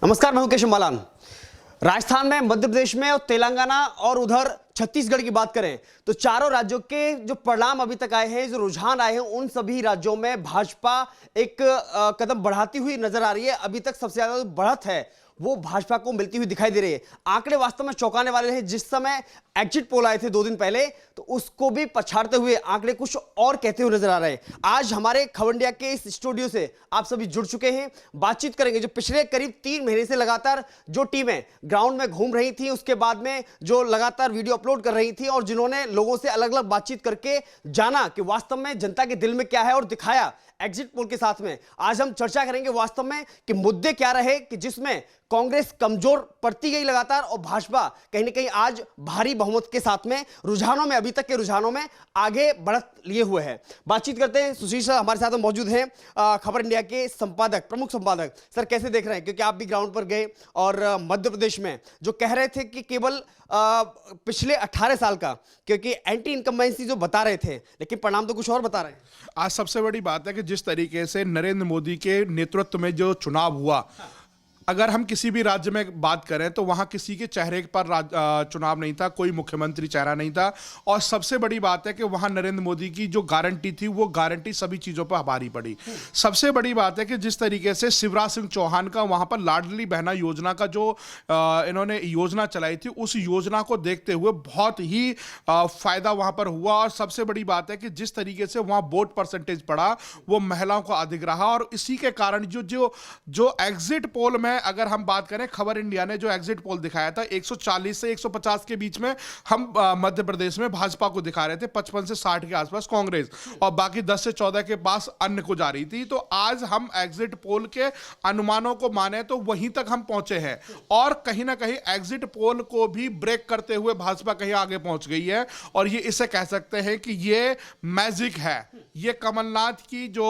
नमस्कार, मैं हूं केशव मालान। राजस्थान में, मध्य प्रदेश में और तेलंगाना और उधर छत्तीसगढ़ की बात करें तो चारों राज्यों के जो परिणाम अभी तक आए हैं, जो रुझान आए हैं, उन सभी राज्यों में भाजपा एक कदम बढ़ाती हुई नजर आ रही है। अभी तक सबसे ज्यादा जो बढ़त है वो भाजपा को मिलती हुई दिखाई दे रही है। आंकड़े वास्तव में चौंकाने वाले हैं। जिस समय एग्जिट पोल आए थे 2 दिन पहले, तो उसको भी पछाड़ते हुए आंकड़े कुछ और कहते हुए नजर आ रहे हैं। आज हमारे खबर इंडिया के इस स्टूडियो से आप सभी जुड़ चुके हैं। बातचीत करेंगे जो पिछले करीब 3 महीने से लगातार जो टीमें ग्राउंड में घूम रही थी, उसके बाद में जो लगातार वीडियो अपलोड कर रही थी और जिन्होंने लोगों से अलग अलग बातचीत करके जाना कि वास्तव में जनता के दिल में क्या है और दिखाया एग्जिट पोल के साथ में। आज हम चर्चा करेंगे वास्तव में कि मुद्दे क्या रहे कि जिसमें कांग्रेस कमजोर पड़ती गई लगातार और भाजपा कहीं ना कहीं आज भारी बहुमत के साथ में रुझानों में, अभी तक के रुझानों में आगे बढ़त लिए हुए है। बातचीत करते हैं। सुशील सर हमारे साथ मौजूद हैं, खबर इंडिया के संपादक, प्रमुख संपादक। सर कैसे देख रहे हैं, क्योंकि आप भी ग्राउंड पर गए और मध्य प्रदेश में जो कह रहे थे कि केवल पिछले 18 साल का, क्योंकि एंटी इनकम्बेंसी जो बता रहे थे, लेकिन परिणाम तो कुछ और बता रहे हैं। आज सबसे बड़ी बात है कि जिस तरीके से नरेंद्र मोदी के नेतृत्व में जो चुनाव हुआ, अगर हम किसी भी राज्य में बात करें तो वहां किसी के चेहरे पर चुनाव नहीं था, कोई मुख्यमंत्री चेहरा नहीं था। और सबसे बड़ी बात है कि वहां नरेंद्र मोदी की जो गारंटी थी, वो गारंटी सभी चीजों पर भारी पड़ी। सबसे बड़ी बात है कि जिस तरीके से शिवराज सिंह चौहान का वहां पर लाडली बहना योजना का जो इन्होंने योजना चलाई थी, उस योजना को देखते हुए बहुत ही फायदा वहां पर हुआ। और सबसे बड़ी बात है कि जिस तरीके से वहां वोट परसेंटेज पड़ा, वो महिलाओं को अधिक रहा। और इसी के कारण जो एग्जिट पोल में अगर हम बात करें, खबर इंडिया ने जो एग्जिट पोल दिखाया था 140 से 150 के बीच में हम मध्य प्रदेश में भाजपा को दिखा रहे थे, 55 से 60 के आसपास कांग्रेस, और बाकी 10 से 14 के पास अन्य को जा रही थी। तो आज हम एग्जिट पोल के अनुमानों को माने तो वहीं तक हम पहुंचे हैं। और कहीं ना कहीं एग्जिट पोल को भी ब्रेक करते हुए भाजपा कहीं आगे पहुंच गई है। और ये इसे कह सकते हैं कि ये मैजिक है। ये कमलनाथ की जो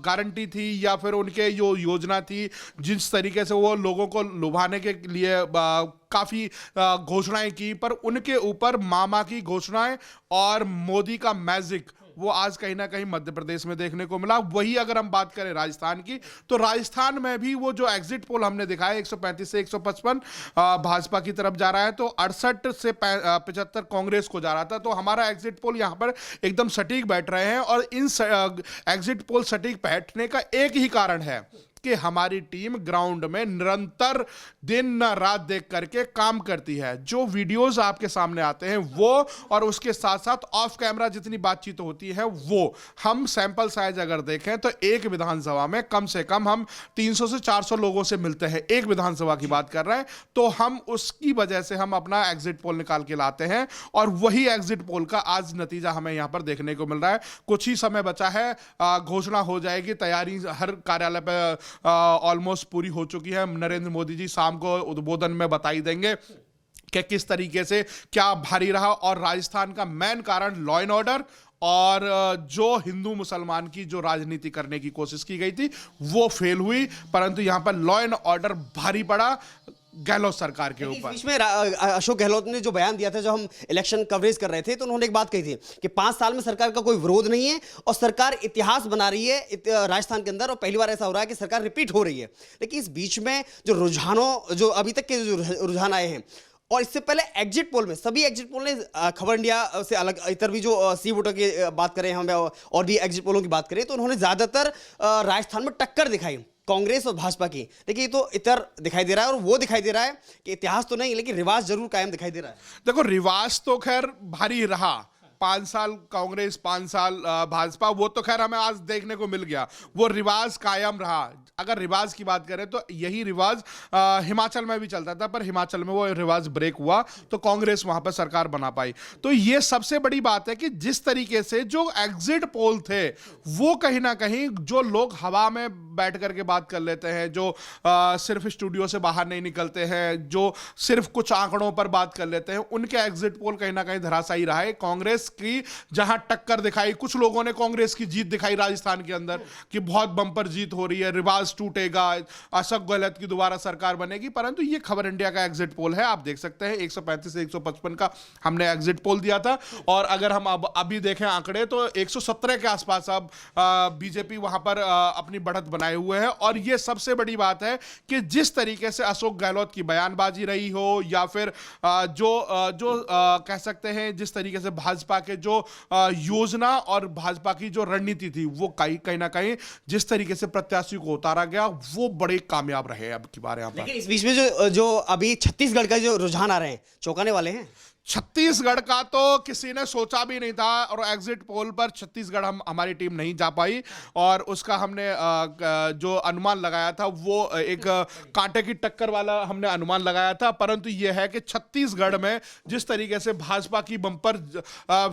गारंटी थी या फिर उनके जो योजना थी, जिस तरीके से वो लोगों को लुभाने के लिए काफी घोषणाएं की, पर उनके ऊपर मामा की घोषणाएं और मोदी का मैजिक वो आज कहीं ना कहीं मध्य प्रदेश में देखने को मिला। वही अगर हम बात करें राजस्थान की, तो राजस्थान में भी वो जो एग्जिट पोल हमने दिखाया 135 से 155 भाजपा की तरफ जा रहा है, तो 68 से 75 कांग्रेस को जा रहा था। तो हमारा एग्जिट पोल यहां पर एकदम सटीक बैठ रहे हैं। और इन एग्जिट पोल सटीक बैठने का एक ही कारण है कि हमारी टीम ग्राउंड में निरंतर दिन न रात देख करके काम करती है। जो वीडियोस आपके सामने आते हैं वो, और उसके साथ साथ ऑफ कैमरा जितनी बातचीत होती है वो, हम सैंपल साइज अगर देखें तो एक विधानसभा में कम से कम हम 300 से 400 लोगों से मिलते हैं। एक विधानसभा की बात कर रहे हैं, तो हम उसकी वजह से हम अपना एग्जिट पोल निकाल के लाते हैं। और वही एग्जिट पोल का आज नतीजा हमें यहां पर देखने को मिल रहा है। कुछ ही समय बचा है, घोषणा हो जाएगी। तैयारी हर कार्यालय पर ऑलमोस्ट पूरी हो चुकी है। नरेंद्र मोदी जी शाम को उद्बोधन में बताई देंगे कि किस तरीके से क्या भारी रहा। और राजस्थान का मेन कारण लॉ एंड ऑर्डर और जो हिंदू मुसलमान की जो राजनीति करने की कोशिश की गई थी वो फेल हुई, परंतु यहां पर लॉ एंड ऑर्डर भारी पड़ा गहलोत सरकार के ऊपर। बीच में अशोक गहलोत ने जो बयान दिया था, जब हम इलेक्शन कवरेज कर रहे थे, तो उन्होंने एक बात कही थी कि 5 साल में सरकार का कोई विरोध नहीं है और सरकार इतिहास बना रही है राजस्थान के अंदर, और पहली बार ऐसा हो रहा है कि सरकार रिपीट हो रही है। लेकिन इस बीच में जो रुझानों, जो अभी तक के जो रुझान आए हैं, और इससे पहले एग्जिट पोल में, सभी एग्जिट पोल ने खबर इंडिया से अलग, इतर भी जो सी वोटर की बात करें हम और भी एग्जिट पोलों की बात करें, तो उन्होंने ज्यादातर राजस्थान में टक्कर दिखाई कांग्रेस और भाजपा की। देखिए, ये तो इतर दिखाई दे रहा है और वो दिखाई दे रहा है कि इतिहास तो नहीं, लेकिन रिवाज जरूर कायम दिखाई दे रहा है। देखो, रिवाज तो खैर भारी रहा, 5 साल कांग्रेस, 5 साल भाजपा, वो तो खैर हमें आज देखने को मिल गया। वो रिवाज कायम रहा। अगर रिवाज की बात करें तो यही रिवाज हिमाचल में भी चलता था, पर हिमाचल में वो रिवाज ब्रेक हुआ तो कांग्रेस वहां पर सरकार बना पाई। तो ये सबसे बड़ी बात है कि जिस तरीके से जो एग्जिट पोल थे, वो कहीं ना कहीं जो लोग हवा में बैठ करके बात कर लेते हैं, जो सिर्फ स्टूडियो से बाहर नहीं निकलते हैं, जो सिर्फ कुछ आंकड़ों पर बात कर लेते हैं, उनके एग्जिट पोल कहीं ना कहीं धराशायी रहा है। कांग्रेस की जहां टक्कर दिखाई, कुछ लोगों ने कांग्रेस की जीत दिखाई राजस्थान के अंदर कि बहुत बंपर जीत हो रही है, रिवाज टूटेगा, अशोक गहलोत की दोबारा सरकार बनेगी। परंतु ये खबर इंडिया का एग्जिट पोल है, आप देख सकते हैं 135 से 155 का हमने एग्जिट पोल दिया था, और अगर हम अभी देखें आंकड़े तो 117 के आसपास अब बीजेपी वहां पर अपनी बढ़त बनाए हुए है। और ये सबसे बड़ी बात है कि जिस तरीके से अशोक गहलोत की बयानबाजी रही हो, या फिर जो कह सकते हैं जिस तरीके से भाजपा के जो योजना और भाजपा की जो रणनीति थी, वो कहीं ना कहीं जिस तरीके से प्रत्याशी को उतारा गया, वो बड़े कामयाब रहे अब की बार यहाँ पर। लेकिन इस बीच में जो अभी छत्तीसगढ़ का जो रुझान आ रहे हैं, चौंकाने वाले हैं। छत्तीसगढ़ का तो किसी ने सोचा भी नहीं था, और एग्जिट पोल पर छत्तीसगढ़ हमारी टीम नहीं जा पाई, और उसका हमने जो अनुमान लगाया था वो एक कांटे की टक्कर वाला हमने अनुमान लगाया था। परंतु यह है कि छत्तीसगढ़ में जिस तरीके से भाजपा की बंपर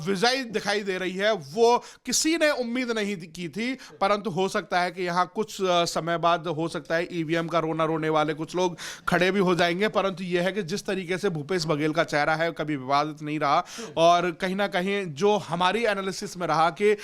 विजय दिखाई दे रही है, वो किसी ने उम्मीद नहीं की थी। परंतु हो सकता है कि यहाँ कुछ समय बाद हो सकता है ईवीएम का रोना रोने वाले कुछ लोग खड़े भी हो जाएंगे। परंतु यह है कि जिस तरीके से भूपेश बघेल का चेहरा है, कभी विवादित नहीं रहा, और कहीं ना कहीं जो हमारी एनालिसिस में रहा कि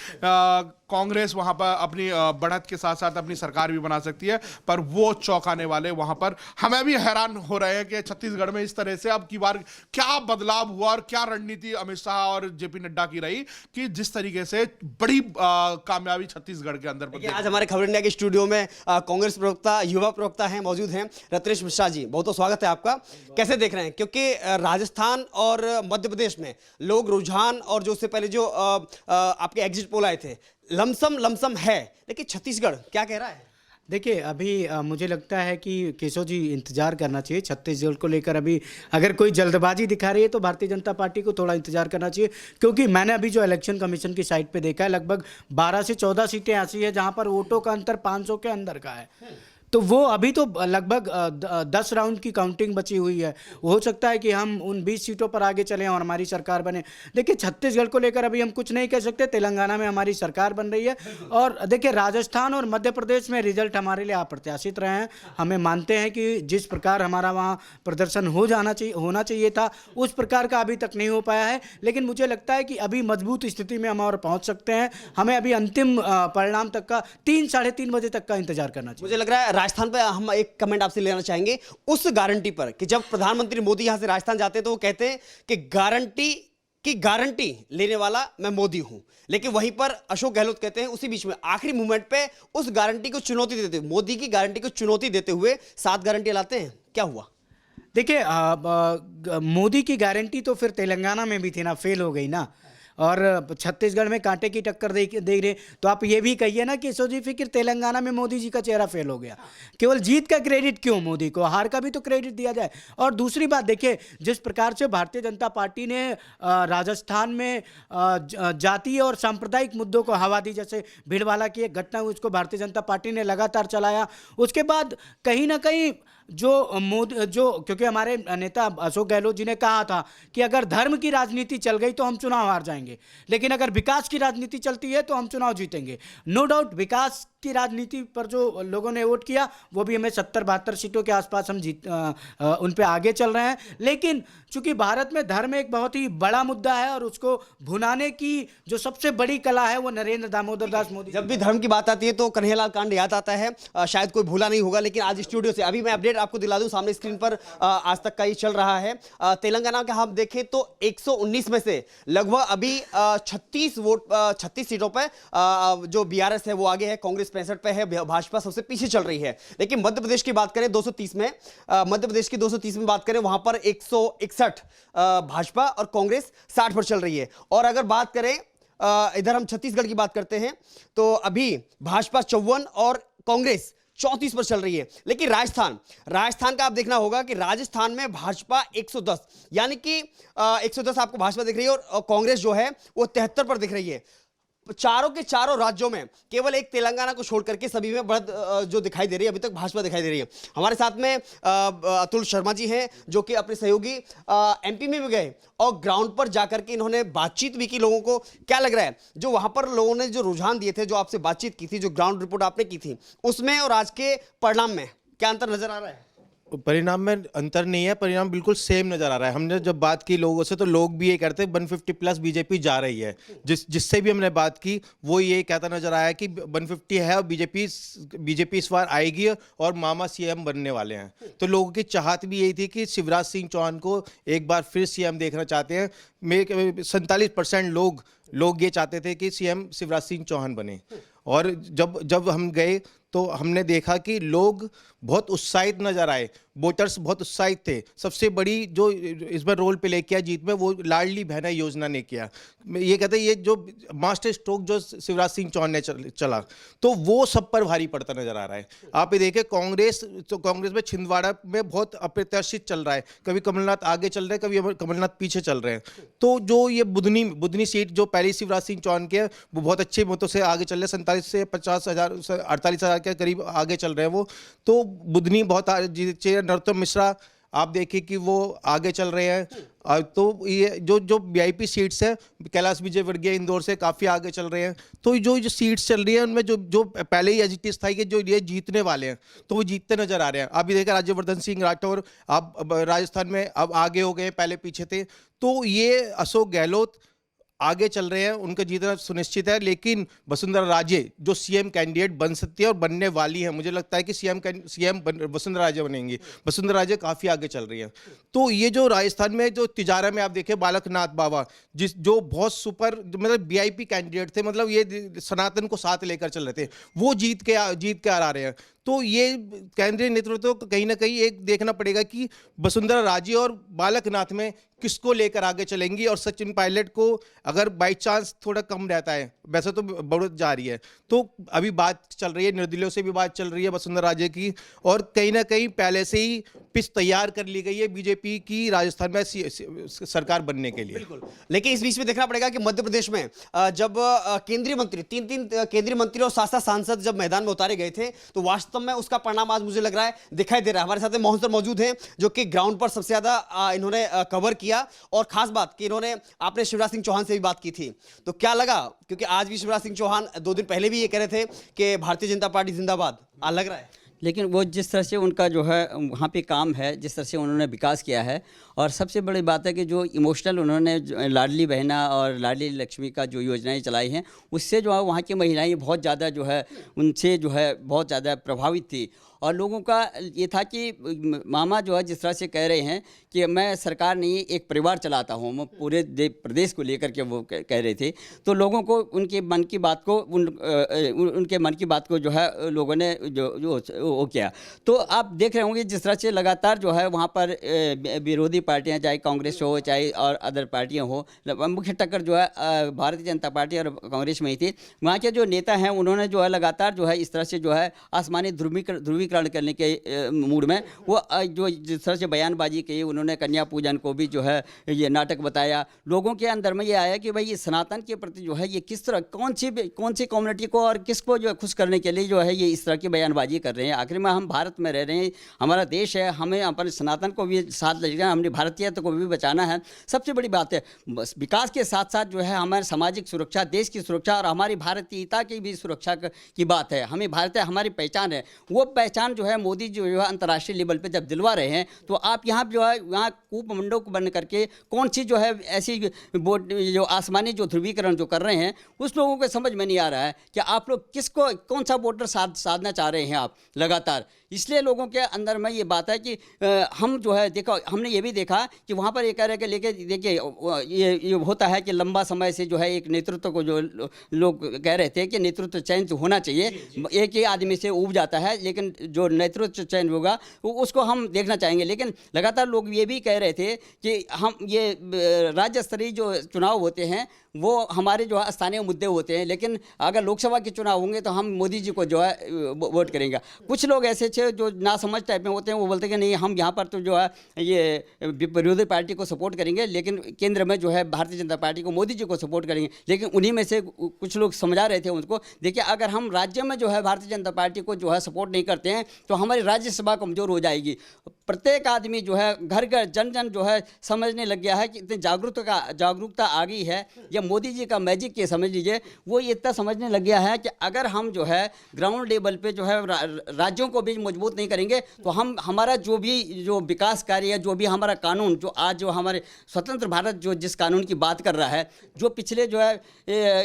कांग्रेस वहां पर अपनी बढ़त के साथ साथ अपनी सरकार भी बना सकती है, पर वो चौंकाने वाले वहां पर हमें भी हैरान हो रहे हैं कि छत्तीसगढ़ में इस तरह से अब की बार क्या बदलाव हुआ, और क्या रणनीति अमित शाह और जेपी नड्डा की रही कि जिस तरीके से बड़ी कामयाबी छत्तीसगढ़ के अंदर। आज हमारे खबर इंडिया के स्टूडियो में कांग्रेस प्रवक्ता, युवा प्रवक्ता हैं, मौजूद हैं रत्नेश मिश्रा जी। बहुत बहुत स्वागत है आपका। कैसे देख रहे हैं, क्योंकि राजस्थान और मध्य प्रदेश में लोग रुझान, और जो उससे पहले जो आपके एग्जिट पोल आए थे, लमसम है, लेकिन छत्तीसगढ़ क्या कह रहा है? देखिए, अभी मुझे लगता है कि केशव जी इंतजार करना चाहिए छत्तीसगढ़ को लेकर। अभी अगर कोई जल्दबाजी दिखा रही है तो भारतीय जनता पार्टी को थोड़ा इंतजार करना चाहिए, क्योंकि मैंने अभी जो इलेक्शन कमीशन की साइट पे देखा है, लगभग 12 से 14 सीटें ऐसी है जहां पर वोटों का अंतर 500 के अंदर का है। तो वो अभी तो लगभग 10 राउंड की काउंटिंग बची हुई है। हो सकता है कि हम उन 20 सीटों पर आगे चलें और हमारी सरकार बने। देखिए, छत्तीसगढ़ को लेकर अभी हम कुछ नहीं कह सकते, तेलंगाना में हमारी सरकार बन रही है, और देखिए राजस्थान और मध्य प्रदेश में रिजल्ट हमारे लिए अप्रत्याशित रहे हैं। हमें मानते हैं कि जिस प्रकार हमारा वहाँ प्रदर्शन होना चाहिए था, उस प्रकार का अभी तक नहीं हो पाया है। लेकिन मुझे लगता है कि अभी मजबूत स्थिति में हम और पहुँच सकते हैं। हमें अभी अंतिम परिणाम तक का 3-3:30 बजे तक का इंतजार करना चाहिए। मुझे लग रहा है राजस्थान पे हम एक कमेंट आपसे लेना चाहेंगे उस गारंटी पर कि जब प्रधानमंत्री मोदी यहां से राजस्थान जाते हैं तो वो कहते हैं कि गारंटी लेने वाला मैं मोदी हूं, लेकिन वहीं पर अशोक गहलोत कहते हैं उसी बीच में आखिरी मोमेंट पे उस गारंटी को चुनौती देते हुए, मोदी की गारंटी को चुनौती देते हुए 7 गारंटी लाते हैं। क्या हुआ? देखिए, मोदी की गारंटी तो फिर तेलंगाना में भी थी ना, फेल हो गई ना, और छत्तीसगढ़ में कांटे की टक्कर दे रहे। तो आप ये भी कहिए ना कि सोची फिक्र तेलंगाना में मोदी जी का चेहरा फेल हो गया। केवल जीत का क्रेडिट क्यों मोदी को, हार का भी तो क्रेडिट दिया जाए। और दूसरी बात देखिए, जिस प्रकार से भारतीय जनता पार्टी ने राजस्थान में जातीय और सांप्रदायिक मुद्दों को हवा दी, जैसे भीड़वाला की एक घटना हुई, उसको भारतीय जनता पार्टी ने लगातार चलाया। उसके बाद कहीं ना कहीं क्योंकि हमारे नेता अशोक गहलोत जी ने कहा था कि अगर धर्म की राजनीति चल गई तो हम चुनाव हार जाएंगे, लेकिन अगर विकास की राजनीति चलती है तो हम चुनाव जीतेंगे। नो डाउट विकास की राजनीति पर जो लोगों ने वोट किया, वो भी हमें 70-72 सीटों के आसपास हम उन पे आगे चल रहे हैं। लेकिन चूंकि भारत में धर्म एक बहुत ही बड़ा मुद्दा है, और उसको भुनाने की जो सबसे बड़ी कला है वो नरेंद्र दामोदर दास मोदी। जब भी धर्म की बात आती है तो कन्हैयालाल कांड याद आता है, शायद कोई भूला नहीं होगा। लेकिन आज स्टूडियो से अभी मैं अपडेट आपको दिला दूं, सामने स्क्रीन पर आज तक का ये चल रहा है। तेलंगाना का हम देखें तो 119 में से लगभग अभी 36 सीटों पर जो बीआरएस है वो आगे है, कांग्रेस 65 पे है, भाजपा सबसे पीछे चल रही है। लेकिन मध्य प्रदेश की बात करें 230 में, मध्य प्रदेश की 230 में बात करें, वहां पर 161 भाजपा और कांग्रेस 60 पर चल रही है। और अगर बात करें इधर हम छत्तीसगढ़ की बात करते हैं तो अभी भाजपा 54 और कांग्रेस 34 पर चल रही है। लेकिन राजस्थान का आप देखना होगा कि राजस्थान में भाजपा 110, यानी कि 110 आपको भाजपा दिख रही है, और कांग्रेस जो है वो 73 पर दिख रही है। चारों के चारों राज्यों में केवल एक तेलंगाना को छोड़ करके सभी में बढ़त जो दिखाई दे रही है, अभी तक भाजपा दिखाई दे रही है। हमारे साथ में अतुल शर्मा जी हैं, जो कि अपने सहयोगी एमपी में भी गए और ग्राउंड पर जाकर के इन्होंने बातचीत भी की लोगों को। क्या लग रहा है, जो वहां पर लोगों ने जो रुझान दिए थे, जो आपसे बातचीत की थी, जो ग्राउंड रिपोर्ट आपने की थी, उसमें और आज के परिणाम में क्या अंतर नजर आ रहा है? परिणाम में अंतर नहीं है, परिणाम बिल्कुल सेम नजर आ रहा है। हमने जब बात की लोगों से तो लोग भी ये कहते हैं 150 प्लस बीजेपी जा रही है। जिससे भी हमने बात की वो ये कहता नजर आया कि 150 है और बीजेपी इस बार आएगी और मामा सीएम बनने वाले हैं। तो लोगों की चाहत भी यही थी कि शिवराज सिंह चौहान को एक बार फिर सीएम देखना चाहते हैं। 47% लोग ये चाहते थे कि सीएम शिवराज सिंह चौहान बने। और जब हम गए तो हमने देखा कि लोग बहुत उत्साहित नजर आए, वोटर्स बहुत उत्साहित थे। सबसे बड़ी जो इस बार रोल प्ले किया जीत में वो लाडली बहना योजना ने किया। ये कहते हैं ये जो मास्टर स्ट्रोक जो शिवराज सिंह चौहान ने चला तो वो सब पर भारी पड़ता नजर आ रहा है। आप ये देखें कांग्रेस में छिंदवाड़ा में बहुत अप्रत्याशित चल रहा है, कभी कमलनाथ आगे चल रहे हैं, कभी कमलनाथ पीछे चल रहे हैं। तो जो ये बुधनी सीट जो पहले शिवराज सिंह चौहान के वो बहुत अच्छे मतों से आगे चल रहे हैं, 47 से 50,000 48,000 के करीब आगे चल रहे हैं वो। तो बुधनी बहुत नरोत्तम मिश्रा आप देखिए कि वो आगे चल रहे हैं। तो ये जो वीआईपी सीट्स है कैलाश विजयवर्गीय इंदौर से काफ़ी आगे चल रहे हैं। तो जो सीट्स चल रही है उनमें जो पहले ही एजिटिस था कि जो ये जीतने वाले हैं तो वो जीतते नजर आ रहे हैं। आप भी देखा राज्यवर्धन सिंह राठौर अब राजस्थान में अब आगे हो गए, पहले पीछे थे। तो ये अशोक गहलोत आगे चल रहे हैं, उनका जीतना सुनिश्चित है। लेकिन वसुंधरा राजे जो सीएम कैंडिडेट बन सकती है और बनने वाली है, मुझे लगता है कि सीएम वसुंधरा राजे बनेंगी। वसुंधरा राजे काफ़ी आगे चल रही है। तो ये जो राजस्थान में जो तिजारा में आप देखें बालकनाथ बाबा जो बहुत सुपर मतलब वीआईपी कैंडिडेट थे, मतलब ये सनातन को साथ लेकर चल रहे थे, वो जीत के आ रहे हैं। तो ये केंद्रीय नेतृत्व को कहीं ना कहीं एक देखना पड़ेगा कि वसुंधरा राजे और बालकनाथ में किसको लेकर आगे चलेंगी। और सचिन पायलट को अगर बाई चांस थोड़ा कम रहता है, वैसे तो बढ़त जा रही है, तो अभी बात चल रही है, निर्दलीयों से भी बात चल रही है वसुंधरा राजे की, और कहीं ना कहीं पहले से ही पिच तैयार कर ली गई है बीजेपी की राजस्थान में सरकार बनने के लिए। बिल्कुल। लेकिन इस बीच में देखना पड़ेगा कि मध्य प्रदेश में जब केंद्रीय मंत्री तीन केंद्रीय मंत्री और 7 सांसद जब मैदान में उतारे गए थे तो वास्तव में उसका परिणाम आज मुझे लग रहा है दिखाई दे रहा है। हमारे साथ मोहन सर मौजूद हैं जो कि ग्राउंड पर सबसे ज्यादा इन्होंने कवर किया। और खास बात कि इन्होंने आपने शिवराज सिंह चौहान से भी बात की थी, तो क्या लगा? क्योंकि आज भी शिवराज सिंह चौहान 2 दिन पहले भी ये कह रहे थे कि भारतीय जनता पार्टी जिंदाबाद, आज लग रहा है। लेकिन वो जिस तरह से उनका जो है वहाँ पे काम है, जिस तरह से उन्होंने विकास किया है, और सबसे बड़ी बात है कि जो इमोशनल उन्होंने लाडली बहना और लाडली लक्ष्मी का जो योजनाएं चलाई हैं, उससे जो है वहाँ की महिलाएं बहुत ज़्यादा जो है उनसे जो है बहुत ज़्यादा प्रभावित थी। और लोगों का ये था कि मामा जो है जिस तरह से कह रहे हैं कि मैं सरकार नहीं एक परिवार चलाता हूँ, मैं पूरे प्रदेश को लेकर के वो कह रहे थे। तो लोगों को उनके मन की बात को उनके मन की बात को जो है लोगों ने जो वो किया। तो आप देख रहे होंगे जिस तरह से लगातार जो है वहाँ पर विरोधी पार्टियाँ, चाहे कांग्रेस हो चाहे और अदर पार्टियाँ हो, मुख्य टक्कर जो है भारतीय जनता पार्टी और कांग्रेस में ही थी। वहाँ के जो नेता हैं उन्होंने जो है लगातार जो है इस तरह से जो है आसमानी ध्रुवीकरण करने के मूड में वो जो जिस तरह से बयानबाजी की, उन्होंने कन्या पूजन को भी जो है ये नाटक बताया। लोगों के अंदर में ये आया कि भाई ये सनातन के प्रति जो है ये किस तरह कौन सी कम्युनिटी को और किसको जो है खुश करने के लिए जो है ये इस तरह की बयानबाजी कर रहे हैं। आखिर में हम भारत में रह रहे हैं, हमारा देश है, हमें अपने सनातन को भी साथ ले जाना, हमने भारतीयता को भी बचाना है। सबसे बड़ी बात है बस विकास के साथ साथ जो है हमारी सामाजिक सुरक्षा, देश की सुरक्षा और हमारी भारतीयता की भी सुरक्षा की बात है। हमें भारतीय हमारी पहचान है, वो पहचान जो है मोदी जो है अंतर्राष्ट्रीय लेवल पे जब दिलवा रहे हैं, तो आप यहाँ जो है यहाँ कूप मंडोक बन करके कौन सी जो है ऐसी जो आसमानी जो ध्रुवीकरण जो कर रहे हैं उस लोगों को समझ में नहीं आ रहा है कि आप लोग किसको कौन सा वोटर साधना चाह रहे हैं आप लगातार। इसलिए लोगों के अंदर में ये बात है कि हम जो है देखो, हमने ये भी देखा कि वहाँ पर ये कह रहे कि लेके देखिए ये होता है कि लंबा समय से जो है एक नेतृत्व को जो लोग कह रहे थे कि नेतृत्व चयन होना चाहिए, एक ही आदमी से उब जाता है, लेकिन जो नेतृत्व चयन होगा उसको हम देखना चाहेंगे। लेकिन लगातार लोग ये भी कह रहे थे कि हम ये राज्य स्तरीय जो चुनाव होते हैं वो हमारे जो है स्थानीय मुद्दे होते हैं, लेकिन अगर लोकसभा के चुनाव होंगे तो हम मोदी जी को जो है वोट करेंगे। कुछ लोग ऐसे थे जो नासमझ टाइप में होते हैं, वो बोलते हैं कि नहीं हम यहाँ पर तो जो है ये विरोधी पार्टी को सपोर्ट करेंगे, लेकिन केंद्र में जो है भारतीय जनता पार्टी को मोदी जी को सपोर्ट करेंगे। लेकिन उन्हीं में से कुछ लोग समझा रहे थे उनको, देखिए अगर हम राज्य में जो है भारतीय जनता पार्टी को जो है सपोर्ट नहीं करते हैं तो हमारी राज्यसभा कमज़ोर हो जाएगी। प्रत्येक आदमी जो है घर घर जन जन जो है समझने लग गया है कि इतनी जागरूकता आ गई है। ये मोदी जी का मैजिक ये समझ लीजिए, वो इतना समझने लग गया है कि अगर हम जो है ग्राउंड लेवल पे जो है राज्यों को भी मजबूत नहीं करेंगे तो हमारा जो विकास कार्य है, जो भी हमारा कानून, जो आज जो हमारे स्वतंत्र भारत जो जिस कानून की बात कर रहा है, जो पिछले जो है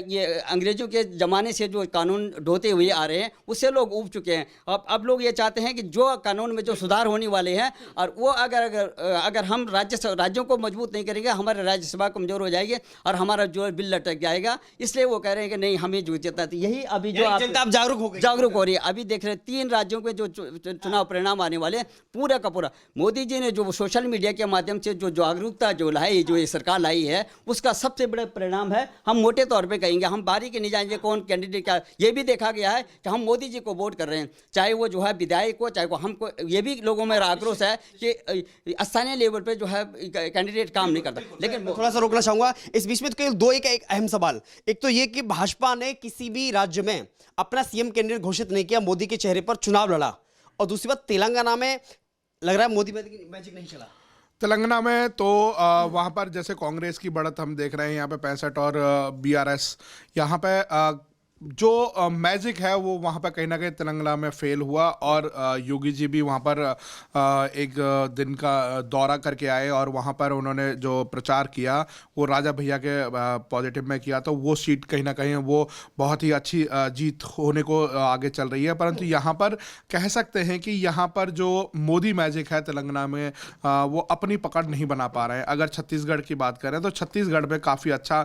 ये अंग्रेजों के ज़माने से जो कानून ढोते हुए आ रहे हैं, उससे लोग ऊब चुके हैं। अब लोग ये चाहते हैं कि जो कानून में जो सुधार होने वाले हैं, और वो अगर हम राज्यों को मजबूत नहीं करेंगे, हमारे राज्यसभा कमज़ोर हो जाएगी और हमारा जो बिल लटक जाएगा। इसलिए वो कह रहे हैं कि नहीं, हमें जो जितना यही अभी जो जनता अब जागरूक हो रही है। अभी देख रहे हैं 3 राज्यों के जो चुनाव परिणाम आने वाले हैं, पूरा का पूरा मोदी जी ने जो सोशल मीडिया के माध्यम से जो जागरूकता जो लाई, जो ये सरकार लाई है, उसका सबसे बड़ा परिणाम है। हम मोटे तौर पे कहेंगे, हम बारीकी नहीं जाएंगे कौन कैंडिडेट क्या। ये भी देखा गया है कि हम मोदी जी को वोट कर रहे हैं, चाहे वो जो है विधायक हो, चाहे वो हमको। ये भी लोगों में आक्रोश है कि स्थानीय लेवल पे जो है कैंडिडेट काम नहीं करता। लेकिन थोड़ा सा रोकना चाहूंगा इस बीच में, तो दो एक अहम सवाल। एक तो ये कि भाजपा ने किसी भी राज्य में अपना सीएम कैंडिडेट घोषित नहीं किया, मोदी के चेहरे पर चुनाव लड़ा। और दूसरी बात, तेलंगाना में लग रहा है मोदी मैजिक नहीं चला। तेलंगाना में तो वहाँ पर जैसे कांग्रेस की बढ़त हम देख रहे हैं, यहाँ पे 65 और बीआरएस, यहाँ पे जो मैजिक है वो वहाँ पर कहीं ना कहीं तेलंगाना में फेल हुआ। और योगी जी भी वहाँ पर एक दिन का दौरा करके आए और वहाँ पर उन्होंने जो प्रचार किया वो राजा भैया के पॉजिटिव में किया, तो वो सीट कहीं ना कहीं वो बहुत ही अच्छी जीत होने को आगे चल रही है। परंतु यहाँ पर कह सकते हैं कि यहाँ पर जो मोदी मैजिक है तेलंगाना में, वो अपनी पकड़ नहीं बना पा रहे हैं। अगर छत्तीसगढ़ की बात करें तो छत्तीसगढ़ में काफ़ी अच्छा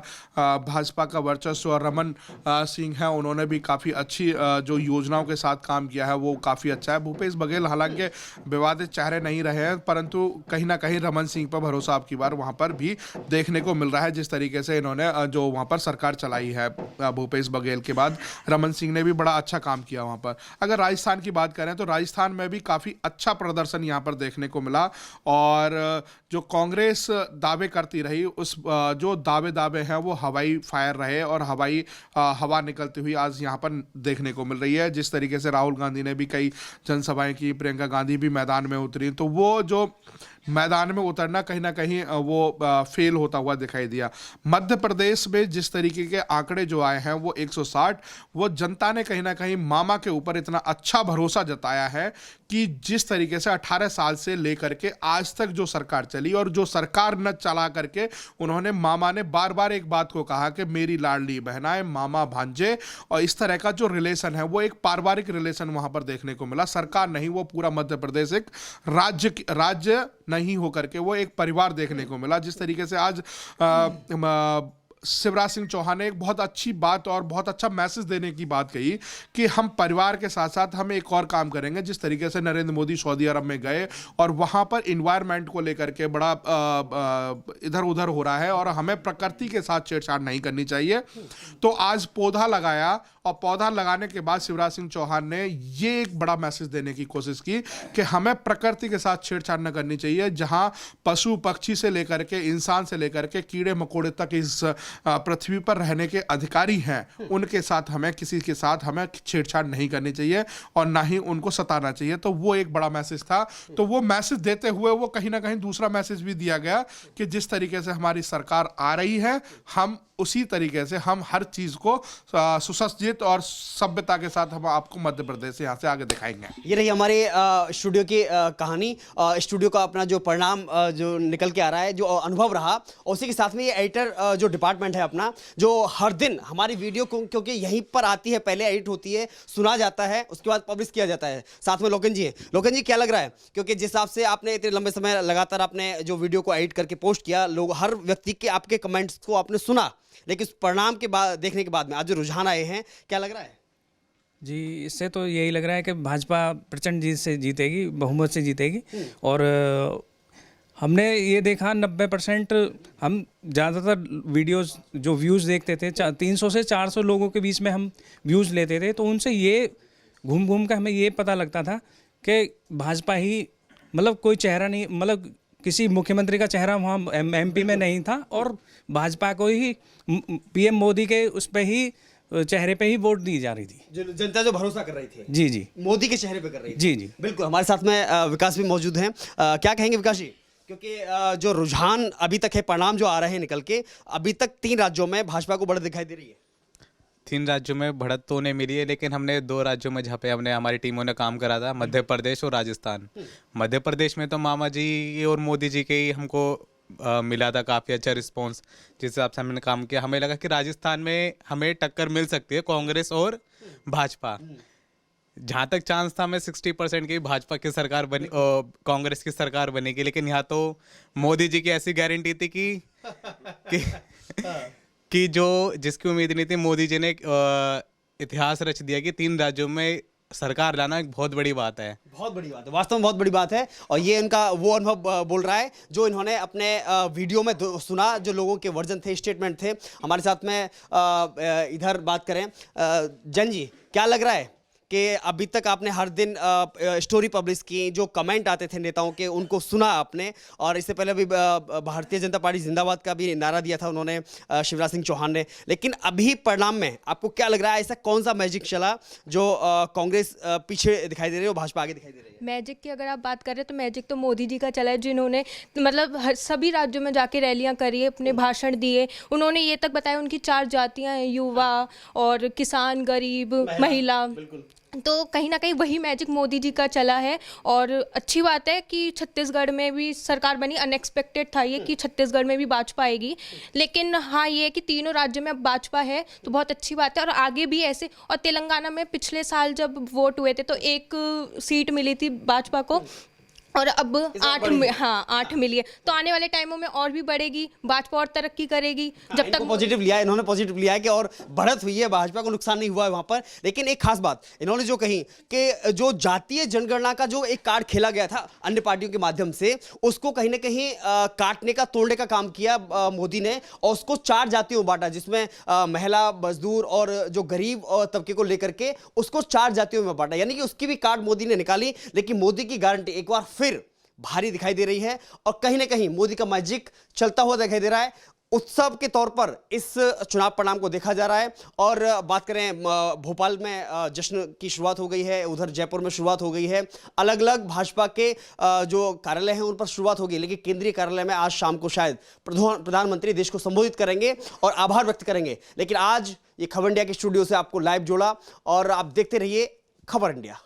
भाजपा का वर्चस्व, और रमन सिंह उन्होंने भी काफ़ी अच्छी जो योजनाओं के साथ काम किया है वो काफ़ी अच्छा है। भूपेश बघेल हालांकि विवादित चेहरे नहीं रहे हैं, परंतु कहीं ना कहीं रमन सिंह पर भरोसा अब की बार वहाँ पर भी देखने को मिल रहा है। जिस तरीके से इन्होंने जो वहाँ पर सरकार चलाई है, भूपेश बघेल के बाद रमन सिंह ने भी बड़ा अच्छा काम किया वहाँ पर। अगर राजस्थान की बात करें तो राजस्थान में भी काफ़ी अच्छा प्रदर्शन यहाँ पर देखने को मिला। और जो कांग्रेस दावे करती रही, उस जो दावे हैं वो हवाई फायर रहे और हवा निकलती हुई आज यहाँ पर देखने को मिल रही है। जिस तरीके से राहुल गांधी ने भी कई जनसभाएं की, प्रियंका गांधी भी मैदान में उतरी, तो वो जो मैदान में उतरना कहीं ना कहीं वो फेल होता हुआ दिखाई दिया। मध्य प्रदेश में जिस तरीके के आंकड़े जो आए हैं वो 160, वो जनता ने कहीं ना कहीं मामा के ऊपर इतना अच्छा भरोसा जताया है कि जिस तरीके से 18 साल से लेकर के आज तक जो सरकार चली, और जो सरकार न चला करके उन्होंने, मामा ने बार बार एक बात को कहा कि मेरी लाडली बहनाएं, मामा भांजे, और इस तरह का जो रिलेशन है वो एक पारिवारिक रिलेशन वहां पर देखने को मिला। सरकार नहीं, वो पूरा मध्य प्रदेश एक राज्य नहीं होकर के वो एक परिवार देखने को मिला। जिस तरीके से आज शिवराज सिंह चौहान ने एक बहुत अच्छी बात और बहुत अच्छा मैसेज देने की बात कही कि हम परिवार के साथ साथ हम एक और काम करेंगे। जिस तरीके से नरेंद्र मोदी सऊदी अरब में गए और वहाँ पर इन्वायरमेंट को लेकर के बड़ा इधर उधर हो रहा है और हमें प्रकृति के साथ छेड़छाड़ नहीं करनी चाहिए, तो आज पौधा लगाया। और पौधा लगाने के बाद शिवराज सिंह चौहान ने ये एक बड़ा मैसेज देने की कोशिश की कि हमें प्रकृति के साथ छेड़छाड़ न करनी चाहिए। जहाँ पशु पक्षी से लेकर के, इंसान से लेकर के कीड़े मकोड़े तक इस पृथ्वी पर रहने के अधिकारी हैं, उनके साथ हमें, किसी के साथ हमें छेड़छाड़ नहीं करनी चाहिए और ना ही उनको सताना चाहिए। तो वो एक बड़ा मैसेज था। तो वो मैसेज देते हुए वो कहीं ना कहीं दूसरा मैसेज भी दिया गया कि जिस तरीके से हमारी सरकार आ रही है, हम उसी तरीके से हम हर चीज को सुसज्जित और सभ्यता के साथ हम आपको मध्य प्रदेश से यहाँ से आगे दिखाएंगे। ये रही हमारे स्टूडियो की कहानी। स्टूडियो का अपना जो परिणाम जो निकल के आ रहा है, जो अनुभव रहा, उसी के साथ में ये एडिटर जो डिपार्टमेंट है अपना, जो हर दिन हमारी वीडियो को, क्योंकि यहीं पर आती है, पहले एडिट होती है, सुना जाता है, उसके बाद पब्लिश किया जाता है। साथ में लोकन जी हैं। लोकन जी, क्या लग रहा है, क्योंकि जिस हिसाब से आपने इतने लंबे समय लगातार आपने जो वीडियो को एडिट करके पोस्ट किया, लोग, हर व्यक्ति के आपके कमेंट्स को आपने सुना, लेकिन उस परिणाम के बाद, देखने के बाद में आज जो रुझान आए हैं, क्या लग रहा है? जी, इससे तो यही लग रहा है कि भाजपा प्रचंड जीत से जीतेगी, बहुमत से जीतेगी। और हमने ये देखा 90% हम ज़्यादातर वीडियोस जो व्यूज़ देखते थे, 300 से 400 लोगों के बीच में हम व्यूज़ लेते थे, तो उनसे ये घूम घूम कर हमें ये पता लगता था कि भाजपा ही, मतलब कोई चेहरा नहीं, मतलब किसी मुख्यमंत्री का चेहरा वहाँ एमपी में नहीं था और भाजपा को ही, पीएम मोदी के उस पर ही चेहरे पे ही वोट दी जा रही थी। जो जनता जो भरोसा कर रही थी जी जी मोदी के चेहरे पे कर रही थी। जी जी। बिल्कुल। हमारे साथ में विकास भी मौजूद हैं। क्या कहेंगे विकास जी, क्योंकि जो रुझान अभी तक है, परिणाम जो आ रहे हैं निकल के, अभी तक 3 राज्यों में भाजपा को बढ़त दिखाई दे रही है। 3 राज्यों में बढ़त तो नहीं मिली है, लेकिन हमने 2 राज्यों में जहाँ पे हमारी टीमों ने काम करा था, मध्य प्रदेश और राजस्थान। मध्य प्रदेश में तो मामा जी और मोदी जी के ही हमको मिला था काफ़ी अच्छा रिस्पांस, जिस हिसाब से हमने काम किया। हमें लगा कि राजस्थान में हमें टक्कर मिल सकती है कांग्रेस और भाजपा। जहाँ तक चांस था, हमें 60% की भाजपा की सरकार बनी, कांग्रेस की सरकार बनेगी, लेकिन यहाँ तो मोदी जी की ऐसी गारंटी थी कि जो जिसकी उम्मीद नहीं थी, मोदी जी ने इतिहास रच दिया कि 3 राज्यों में सरकार लाना एक बहुत बड़ी बात है। बहुत बड़ी बात है, वास्तव में बहुत बड़ी बात है। और ये इनका वो अनुभव बोल रहा है जो इन्होंने अपने वीडियो में सुना, जो लोगों के वर्जन थे, स्टेटमेंट थे। हमारे साथ में इधर बात करें, जन जी, क्या लग रहा है कि अभी तक आपने हर दिन स्टोरी पब्लिश की, जो कमेंट आते थे नेताओं के, उनको सुना आपने, और इससे पहले भी भारतीय जनता पार्टी जिंदाबाद का भी नारा दिया था उन्होंने, शिवराज सिंह चौहान ने। लेकिन अभी परिणाम में आपको क्या लग रहा है, ऐसा कौन सा मैजिक चला जो कांग्रेस पीछे दिखाई दे रही है और भाजपा आगे दिखाई दे रही है? मैजिक की अगर आप बात करें तो मैजिक तो मोदी जी का चला है, जिन्होंने मतलब सभी राज्यों में जाके रैलियां करी, अपने भाषण दिए। उन्होंने ये तक बताया उनकी 4 जातियां हैं, युवा और किसान, गरीब, महिला। तो कहीं ना कहीं वही मैजिक मोदी जी का चला है। और अच्छी बात है कि छत्तीसगढ़ में भी सरकार बनी। अनएक्सपेक्टेड था ये कि छत्तीसगढ़ में भी भाजपा आएगी, लेकिन हाँ ये है कि तीनों राज्यों में अब भाजपा है, तो बहुत अच्छी बात है। और आगे भी ऐसे, और तेलंगाना में पिछले साल जब वोट हुए थे तो 1 सीट मिली थी भाजपा को, और अब 8 मिली है। तो आने वाले टाइमों में और भी बढ़ेगी, भाजपा और तरक्की करेगी। जब तक पॉजिटिव लिया, इन्होंने पॉजिटिव लिया है कि और बढ़त हुई है, भाजपा को नुकसान नहीं हुआ है वहां पर। लेकिन एक खास बात इन्होंने जो कही कि जो जातीय जनगणना का जो एक कार्ड खेला गया था अन्य पार्टियों के माध्यम से, उसको कहीं ना कहीं काटने का, तोड़ने का काम किया मोदी ने, और उसको 4 जातियों में बांटा, जिसमें महिला, मजदूर और जो गरीब और तबके को लेकर के उसको 4 जातियों में बांटा। यानी कि उसकी भी कार्ड मोदी ने निकाली। लेकिन मोदी की गारंटी एक बार फिर भारी दिखाई दे रही है, और कहीं ना कहीं मोदी का मैजिक चलता हुआ दिखाई दे रहा है। उत्सव के तौर पर इस चुनाव परिणाम को देखा जा रहा है। और बात करें, भोपाल में जश्न की शुरुआत हो गई है, उधर जयपुर में शुरुआत हो गई है, अलग अलग भाजपा के जो कार्यालय हैं उन पर शुरुआत होगी। लेकिन केंद्रीय कार्यालय में आज शाम को शायद प्रधानमंत्री देश को संबोधित करेंगे और आभार व्यक्त करेंगे। लेकिन आज ये खबर इंडिया के स्टूडियो से आपको लाइव जोड़ा, और आप देखते रहिए खबर इंडिया।